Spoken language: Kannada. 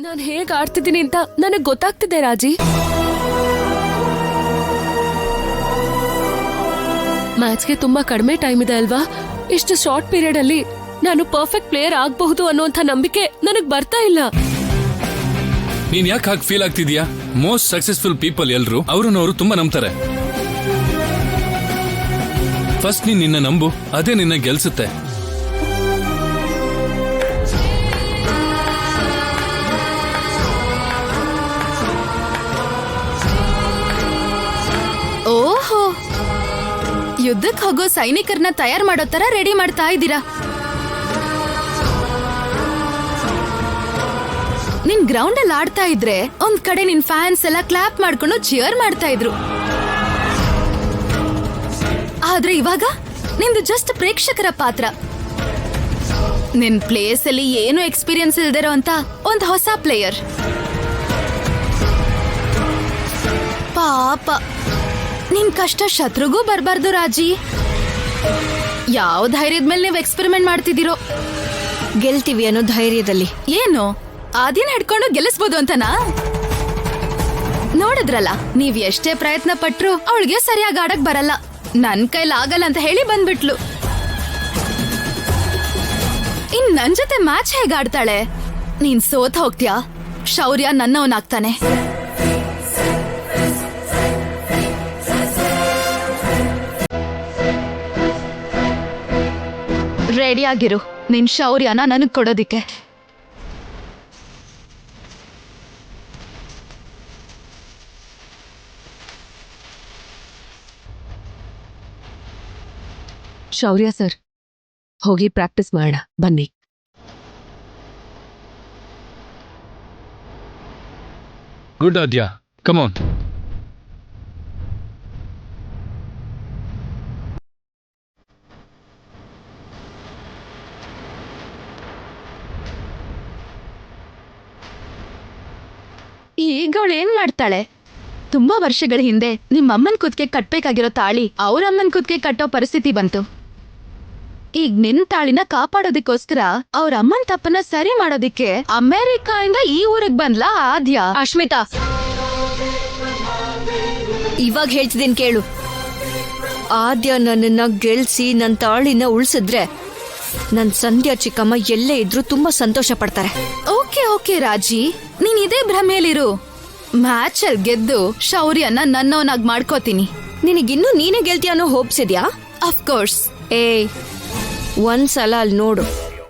ನಾನ್ ಹೇಗ್ ಆಡ್ತಿದ್ದೀನಿ ಅಂತ ನನಗ್ ಗೊತ್ತಾಗ್ತಿದೆ ರಾಜಿ. ಮ್ಯಾಚ್ಗೆ ತುಂಬಾ ಕಡಿಮೆ ಟೈಮ್ ಇದೆ ಅಲ್ವಾ? ಇಷ್ಟು ಶಾರ್ಟ್ ಪೀರಿಯಡ್ ಅಲ್ಲಿ ನಾನು ಪರ್ಫೆಕ್ಟ್ ಪ್ಲೇಯರ್ ಆಗಬಹುದು ಅನ್ನೋಂಥ ನಂಬಿಕೆ ನನಗ್ ಬರ್ತಾ ಇಲ್ಲ. ನೀನ್ ಯಾಕೆ ಹಾಗೆ ಫೀಲ್ ಆಗ್ತಿದ್ಯಾ? ಮೋಸ್ಟ್ ಸಕ್ಸಸ್ಫುಲ್ ಪೀಪಲ್ ಎಲ್ರು ಅವ್ರನ್ನವರು ತುಂಬಾ ನಂಬ್ತಾರೆ. ಫಸ್ಟ್ ನೀನ್ ನಿನ್ನ ನಂಬು, ಅದೇ ನಿನ್ನ ಗೆಲ್ಸುತ್ತೆ. ಓಹೋ, ಯುದ್ಧಕ್ಕೆ ಹೋಗೋ ಸೈನಿಕರನ್ನ ತಯಾರು ಮಾಡೋ ತರ ರೆಡಿ ಮಾಡ್ತಾ ಇದ್ದೀರಾ. ನಿನ್ ಗ್ರೌಂಡ್ ಅಲ್ಲಿ ಆಡ್ತಾ ಇದ್ರೆ ಒಂದ್ ಕಡೆ ನಿನ್ ಫ್ಯಾನ್ಸ್ ಎಲ್ಲ ಕ್ಲಾಪ್ ಮಾಡ್ಕೊಂಡು ಚಿಯರ್ ಮಾಡ್ತಾ ಇದ್ರು. ಆದ್ರೆ ಇವಾಗ ನಿಂದು ಜಸ್ಟ್ ಪ್ರೇಕ್ಷಕರ ಪಾತ್ರ. ನಿನ್ ಪ್ಲೇಸ್ ಅಲ್ಲಿ ಏನು ಎಕ್ಸ್ಪೀರಿಯನ್ಸ್ ಇಲ್ದಿರೋ ಅಂತ ಒಂದ್ ಹೊಸ ಪ್ಲೇಯರ್. ಪಾಪ, ನಿನ್ ಕಷ್ಟ ಶತ್ರುಗೂ ಬರ್ಬಾರ್ದು ರಾಜಿ. ಯಾವ ಧೈರ್ಯದ ಮೇಲೆ ನೀವು ಎಕ್ಸ್ಪೆರಿಮೆಂಟ್ ಮಾಡ್ತಿದ್ದೀರೋ? ಗೆಲ್ತೀವಿ ಅನ್ನೋ ಧೈರ್ಯದಲ್ಲಿ. ಏನು ಆದಿನ ಹಿಡ್ಕೊಂಡು ಗೆಲ್ಲಿಸ್ಬೋದು ಅಂತನಾ? ನೋಡಿದ್ರಲ್ಲ, ನೀವ್ ಎಷ್ಟೇ ಪ್ರಯತ್ನ ಪಟ್ರು ಅವಳಿಗೆ ಸರಿಯಾಗಿ ಆಡಕ್ ಬರಲ್ಲ. ನನ್ ಕೈಲಾಗಲ್ಲ ಅಂತ ಹೇಳಿ ಬಂದ್ಬಿಟ್ಲು. ಇನ್ ನನ್ ಜೊತೆ ಮ್ಯಾಚ್ ಹೇಗಾಡ್ತಾಳೆ? ನೀನ್ ಸೋತ್ ಹೋಗ್ತೀಯಾ, ಶೌರ್ಯ ನನ್ನವನಾಗ್ತಾನೆ. ರೆಡಿ ಆಗಿರು ನಿನ್ ಶೌರ್ಯನ ನನಗ್ ಕೊಡೋದಿಕ್ಕೆ. ಶೌರ್ಯ ಸರ್, ಹೋಗಿ ಪ್ರಾಕ್ಟೀಸ್ ಮಾಡೋಣ ಬನ್ನಿ. Good Aadya, come on. ಈಗ ಅವಳು ಏನ್ ಮಾಡ್ತಾಳೆ? ತುಂಬಾ ವರ್ಷಗಳ ಹಿಂದೆ ನಿಮ್ಮ ಅಮ್ಮನ್ ಕುತ್ತಿಗೆ ಕಟ್ಬೇಕಾಗಿರೋ ತಾಳಿ ಅವ್ರ ಅಮ್ಮನ್ ಕುತ್ತಿಗೆ ಕಟ್ಟೋ ಪರಿಸ್ಥಿತಿ ಬಂತು. ಈಗ ನಿನ್ ತಾಳಿನ ಕಾಪಾಡೋದಿಕ್ಕೋಸ್ಕರ ಅವ್ರ ಅಮ್ಮನ್ ತಪ್ಪನ್ನ ಸರಿ ಮಾಡೋದಿಕ್ಕೆ ಅಮೆರಿಕಾಯಿಂದ ಈ ಊರಿಗೆ ಬಂದ್ಲಾ ಆದ್ಯ. ಅಶ್ಮಿತಾ, ಇವಾಗ ಹೇಳ್ತಿದ್ದೀನಿ ಕೇಳು. ಆದ್ಯ ನನ್ನನ್ನ ಗೆಲ್ಸಿ ನನ್ನ ತಾಳಿನ ಉಳಿಸಿದ್ರೆ ನನ್ ಸಂಧ್ಯಾ ಚಿಕ್ಕಮ್ಮ ಎಲ್ಲೇ ಇದ್ರು ತುಂಬಾ ಸಂತೋಷ ಪಡ್ತಾರೆ. ಓಕೆ ಓಕೆ ರಾಜಿ, ನೀನ್ ಇದೇ ಭ್ರಮೆಯಲ್ಲಿರು. ಮ್ಯಾಚ್ ಅಲ್ಲಿ ಗೆದ್ದು ಶೌರ್ಯನ ನನ್ನವನಾಗ್ ಮಾಡ್ಕೋತೀನಿ. ನಿನಗಿನ್ನೂ ನೀನೇ ಗೆಲ್ತೀಯ ಅನ್ನೋ ಹೋಪ್ಸ್ ಇದ್ಯಾ? ಅಫ್ಕೋರ್ಸ್. ಒಂದ್ಸಲ ಅಲ್ಲಿ ನೋಡು.